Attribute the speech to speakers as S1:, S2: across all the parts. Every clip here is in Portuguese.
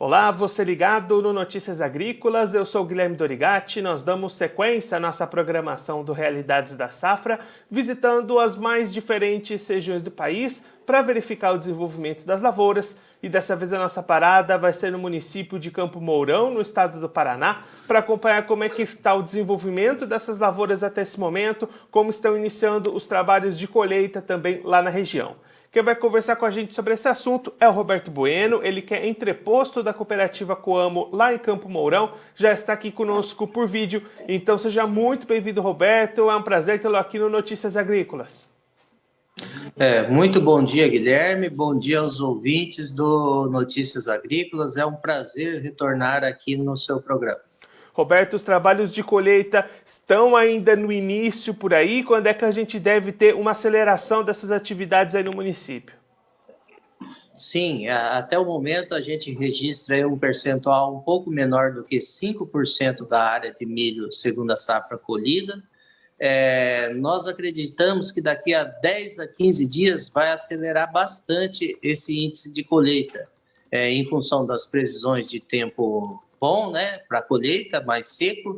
S1: Olá, você ligado no Notícias Agrícolas, eu sou o Guilherme Dorigatti, nós damos sequência à nossa programação do Realidades da Safra, visitando as mais diferentes regiões do país para verificar o desenvolvimento das lavouras, e dessa vez a nossa parada vai ser no município de Campo Mourão, no estado do Paraná, para acompanhar como é que está o desenvolvimento dessas lavouras até esse momento, como estão iniciando os trabalhos de colheita também lá na região. Quem vai conversar com a gente sobre esse assunto é o Roberto Bueno, ele que é entreposto da cooperativa Coamo lá em Campo Mourão, já está aqui conosco por vídeo, então seja muito bem-vindo, Roberto, é um prazer tê-lo aqui no Notícias Agrícolas.
S2: Muito bom dia, Guilherme, bom dia aos ouvintes do Notícias Agrícolas, é um prazer retornar aqui no seu programa.
S1: Roberto, os trabalhos de colheita estão ainda no início por aí? Quando é que a gente deve ter uma aceleração dessas atividades aí no município?
S2: Sim, até o momento a gente registra um percentual um pouco menor do que 5% da área de milho segunda safra colhida. Nós acreditamos que daqui a 10 a 15 dias vai acelerar bastante esse índice de colheita, em função das previsões de tempo bom, né, para a colheita, mais seco,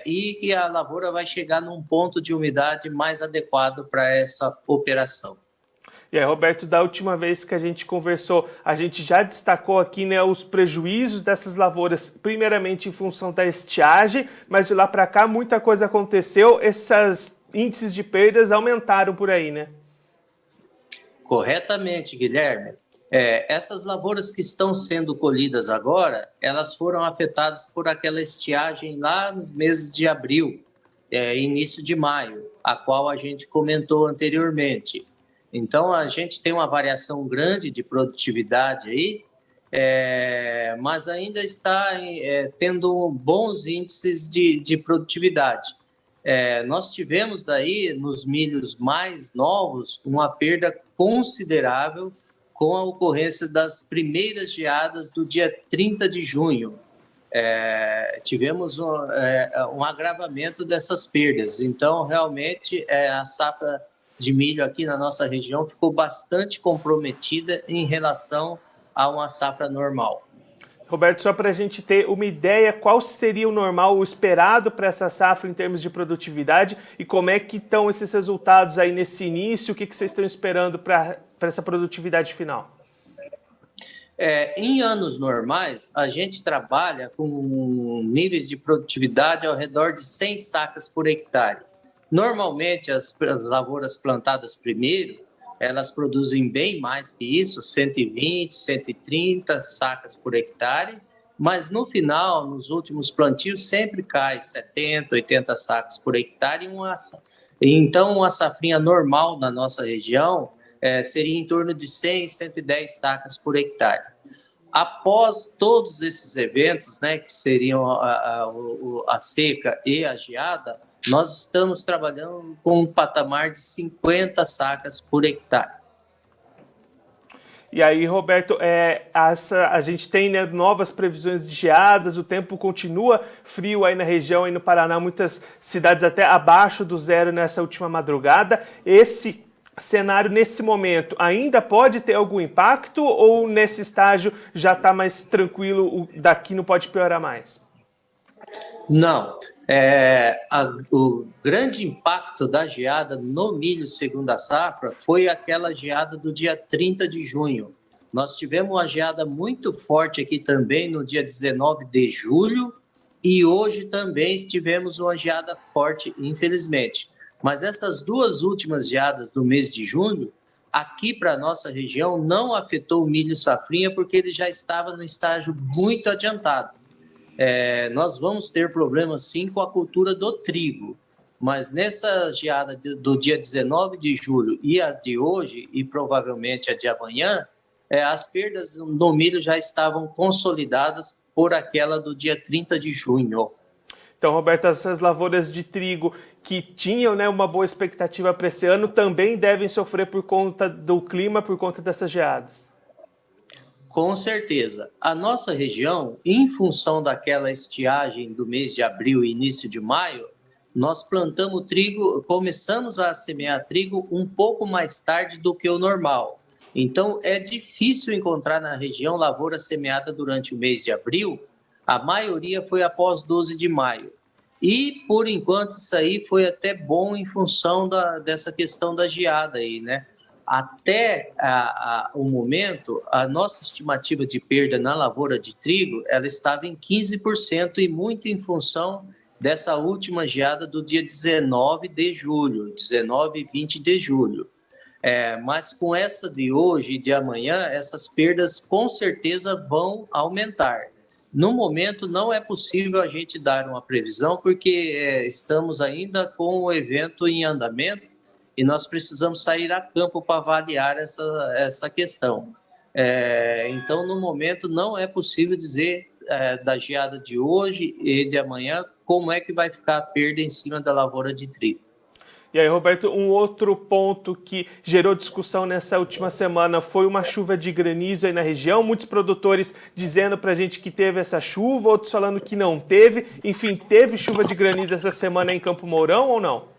S2: e que a lavoura vai chegar num ponto de umidade mais adequado para essa operação.
S1: E aí, Roberto, da última vez que a gente conversou, a gente já destacou aqui, né, os prejuízos dessas lavouras, primeiramente em função da estiagem, mas de lá para cá muita coisa aconteceu, esses índices de perdas aumentaram por aí, né?
S2: Corretamente, Guilherme. Essas lavouras que estão sendo colhidas agora, elas foram afetadas por aquela estiagem lá nos meses de abril, início de maio, a qual a gente comentou anteriormente. Então, a gente tem uma variação grande de produtividade aí, mas ainda está tendo bons índices de produtividade. Nós tivemos daí, nos milhos mais novos, uma perda considerável com a ocorrência das primeiras geadas do dia 30 de junho. Tivemos um agravamento dessas perdas. Então, realmente, a safra de milho aqui na nossa região ficou bastante comprometida em relação a uma safra normal.
S1: Roberto, só para a gente ter uma ideia, qual seria o normal, o esperado para essa safra em termos de produtividade e como é que estão esses resultados aí nesse início, o que vocês estão esperando para essa produtividade final?
S2: Em anos normais, a gente trabalha com níveis de produtividade ao redor de 100 sacas por hectare. Normalmente, as lavouras plantadas primeiro, elas produzem bem mais que isso, 120, 130 sacas por hectare, mas no final, nos últimos plantios, sempre cai 70, 80 sacas por hectare. Então, uma safrinha normal na nossa região seria em torno de 100, 110 sacas por hectare. Após todos esses eventos, né, que seriam a seca e a geada, nós estamos trabalhando com um patamar de 50 sacas por hectare.
S1: E aí, Roberto, a gente tem, né, novas previsões de geadas, o tempo continua frio aí na região, aí no Paraná, muitas cidades até abaixo do zero nessa última madrugada. Esse cenário, nesse momento, ainda pode ter algum impacto ou nesse estágio já está mais tranquilo, daqui não pode piorar mais?
S2: Não. O grande impacto da geada no milho segunda safra foi aquela geada do dia 30 de junho. Nós tivemos uma geada muito forte aqui também no dia 19 de julho e hoje também tivemos uma geada forte, infelizmente. Mas essas duas últimas geadas do mês de junho, aqui para a nossa região, não afetou o milho safrinha porque ele já estava no estágio muito adiantado. Nós vamos ter problemas sim com a cultura do trigo, mas nessa geada do dia 19 de julho e a de hoje, e provavelmente a de amanhã, as perdas no milho já estavam consolidadas por aquela do dia 30 de junho.
S1: Então, Roberto, essas lavouras de trigo que tinham, né, uma boa expectativa para esse ano também devem sofrer por conta do clima, por conta dessas geadas.
S2: Com certeza. A nossa região, em função daquela estiagem do mês de abril e início de maio, nós plantamos trigo, começamos a semear trigo um pouco mais tarde do que o normal. Então, é difícil encontrar na região lavoura semeada durante o mês de abril. A maioria foi após 12 de maio. E, por enquanto, isso aí foi até bom em função dessa questão da geada aí, né? Até o momento, a nossa estimativa de perda na lavoura de trigo, ela estava em 15% e muito em função dessa última geada do dia 19 de julho, 19 e 20 de julho. Mas com essa de hoje e de amanhã, essas perdas com certeza vão aumentar. No momento, não é possível a gente dar uma previsão, porque estamos ainda com o evento em andamento e nós precisamos sair a campo para avaliar essa questão. Então, no momento, não é possível dizer da geada de hoje e de amanhã como é que vai ficar a perda em cima da lavoura de trigo.
S1: E aí, Roberto, um outro ponto que gerou discussão nessa última semana foi uma chuva de granizo aí na região. Muitos produtores dizendo pra gente que teve essa chuva, outros falando que não teve. Enfim, teve chuva de granizo essa semana em Campo Mourão ou não?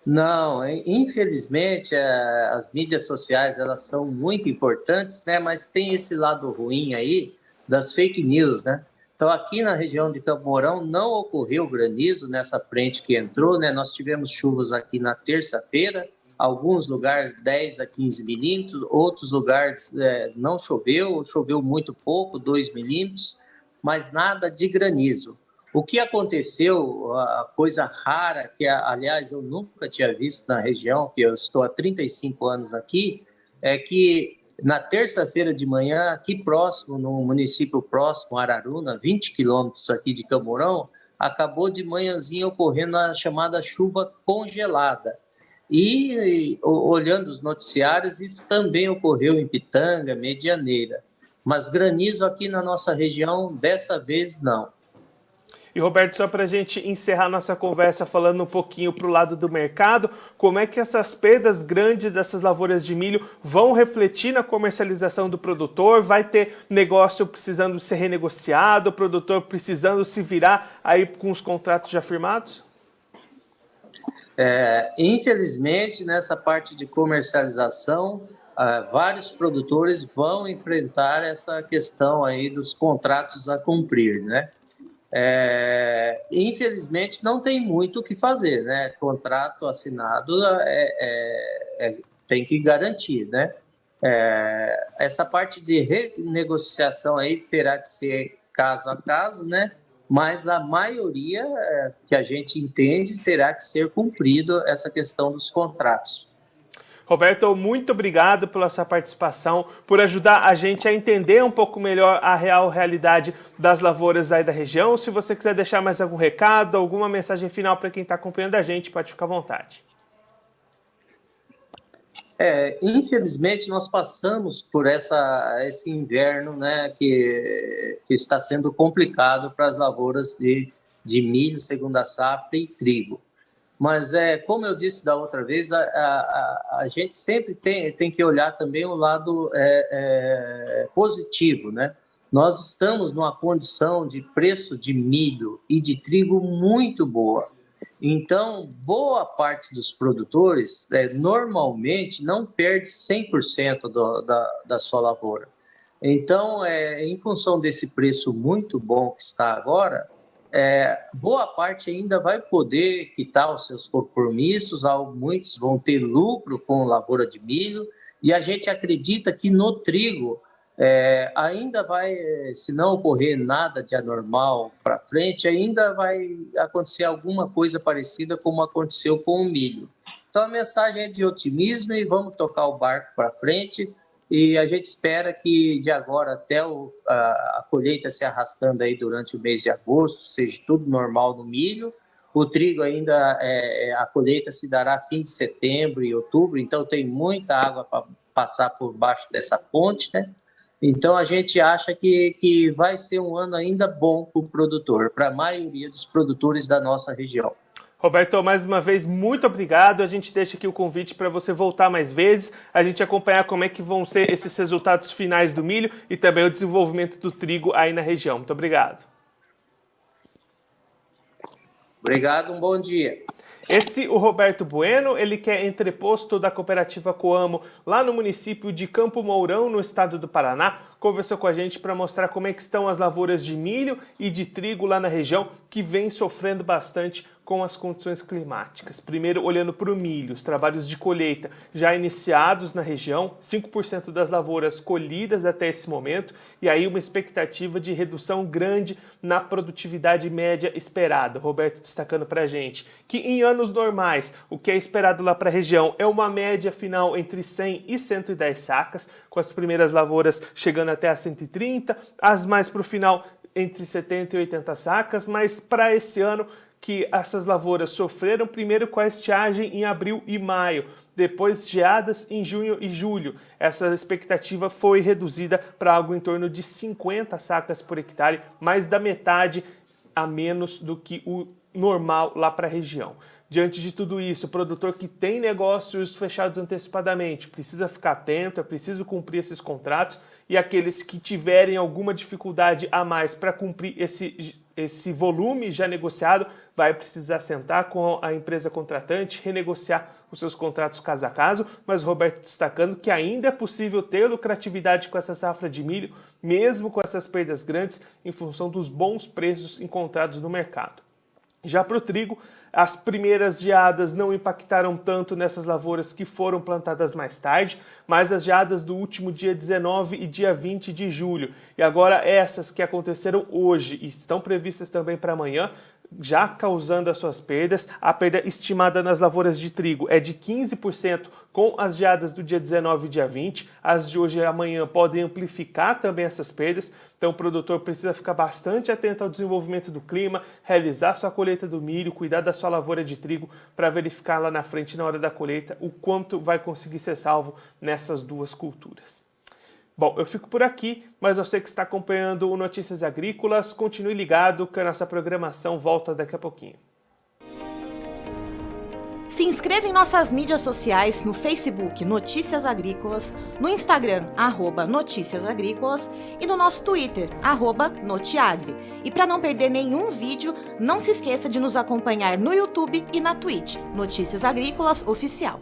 S2: Não, infelizmente as mídias sociais elas são muito importantes, né? Mas tem esse lado ruim aí das fake news, né? Então aqui na região de Campo Mourão não ocorreu granizo nessa frente que entrou, né? Nós tivemos chuvas aqui na terça-feira, alguns lugares 10 a 15 milímetros, outros lugares não choveu, choveu muito pouco, 2 milímetros, mas nada de granizo. O que aconteceu, a coisa rara, que aliás eu nunca tinha visto na região, que eu estou há 35 anos aqui, é que na terça-feira de manhã, aqui próximo, no município próximo, Araruna, 20 quilômetros aqui de Campo Mourão, acabou de manhãzinha ocorrendo a chamada chuva congelada. E olhando os noticiários, isso também ocorreu em Pitanga, Medianeira. Mas granizo aqui na nossa região, dessa vez não.
S1: E, Roberto, só para a gente encerrar nossa conversa falando um pouquinho para o lado do mercado, como é que essas perdas grandes dessas lavouras de milho vão refletir na comercialização do produtor? Vai ter negócio precisando ser renegociado, o produtor precisando se virar aí com os contratos já firmados?
S2: Infelizmente, nessa parte de comercialização, vários produtores vão enfrentar essa questão aí dos contratos a cumprir, né? Infelizmente não tem muito o que fazer, né? Contrato assinado tem que garantir, né? Essa parte de renegociação aí terá que ser caso a caso, né? Mas a maioria que a gente entende terá que ser cumprido essa questão dos contratos.
S1: Roberto, muito obrigado pela sua participação, por ajudar a gente a entender um pouco melhor a real realidade das lavouras aí da região. Se você quiser deixar mais algum recado, alguma mensagem final para quem está acompanhando a gente, pode ficar à vontade.
S2: Infelizmente, nós passamos por esse inverno, né, que está sendo complicado para as lavouras de milho, segunda safra e trigo. Mas, como eu disse da outra vez, a gente sempre tem que olhar também o lado positivo, né? Nós estamos numa condição de preço de milho e de trigo muito boa. Então, boa parte dos produtores normalmente não perde 100% da sua lavoura. Então, em função desse preço muito bom que está agora, boa parte ainda vai poder quitar os seus compromissos, muitos vão ter lucro com lavoura de milho, e a gente acredita que no trigo ainda vai, se não ocorrer nada de anormal para frente, ainda vai acontecer alguma coisa parecida como aconteceu com o milho. Então a mensagem é de otimismo e vamos tocar o barco para frente, e a gente espera que de agora até a colheita se arrastando aí durante o mês de agosto, seja tudo normal no milho. O trigo ainda, a colheita se dará fim de setembro e outubro, então tem muita água para passar por baixo dessa ponte, né? Então a gente acha que vai ser um ano ainda bom para o produtor, para a maioria dos produtores da nossa região.
S1: Roberto, mais uma vez, muito obrigado. A gente deixa aqui o convite para você voltar mais vezes, a gente acompanhar como é que vão ser esses resultados finais do milho e também o desenvolvimento do trigo aí na região. Muito obrigado.
S2: Obrigado, um bom dia.
S1: O Roberto Bueno, ele que é entreposto da cooperativa Coamo, lá no município de Campo Mourão, no estado do Paraná, conversou com a gente para mostrar como é que estão as lavouras de milho e de trigo lá na região, que vem sofrendo bastante com as condições climáticas. Primeiro, olhando para o milho, os trabalhos de colheita já iniciados na região, 5% das lavouras colhidas até esse momento, e aí uma expectativa de redução grande na produtividade média esperada. Roberto destacando para a gente que em anos normais, o que é esperado lá para a região é uma média final entre 100 e 110 sacas, com as primeiras lavouras chegando até a 130, as mais para o final entre 70 e 80 sacas, mas para esse ano que essas lavouras sofreram primeiro com a estiagem em abril e maio, depois geadas em junho e julho. Essa expectativa foi reduzida para algo em torno de 50 sacas por hectare, mais da metade a menos do que o normal lá para a região. Diante de tudo isso, o produtor que tem negócios fechados antecipadamente precisa ficar atento, é preciso cumprir esses contratos, e aqueles que tiverem alguma dificuldade a mais para cumprir esse volume já negociado, vai precisar sentar com a empresa contratante, renegociar os seus contratos caso a caso, mas o Roberto destacando que ainda é possível ter lucratividade com essa safra de milho, mesmo com essas perdas grandes, em função dos bons preços encontrados no mercado. Já para o trigo, as primeiras geadas não impactaram tanto nessas lavouras que foram plantadas mais tarde, mas as geadas do último dia 19 e dia 20 de julho, e agora essas que aconteceram hoje e estão previstas também para amanhã, já causando as suas perdas. A perda estimada nas lavouras de trigo é de 15% com as geadas do dia 19 e dia 20. As de hoje e amanhã podem amplificar também essas perdas, então o produtor precisa ficar bastante atento ao desenvolvimento do clima, realizar sua colheita do milho, cuidar da sua lavoura de trigo para verificar lá na frente, na hora da colheita, o quanto vai conseguir ser salvo nessas duas culturas. Bom, eu fico por aqui, mas você que está acompanhando o Notícias Agrícolas, continue ligado que a nossa programação volta daqui a pouquinho.
S3: Se inscreva em nossas mídias sociais, no Facebook Notícias Agrícolas, no Instagram @Notícias Agrícolas e no nosso Twitter @Notiagre. E para não perder nenhum vídeo, não se esqueça de nos acompanhar no YouTube e na Twitch, Notícias Agrícolas Oficial.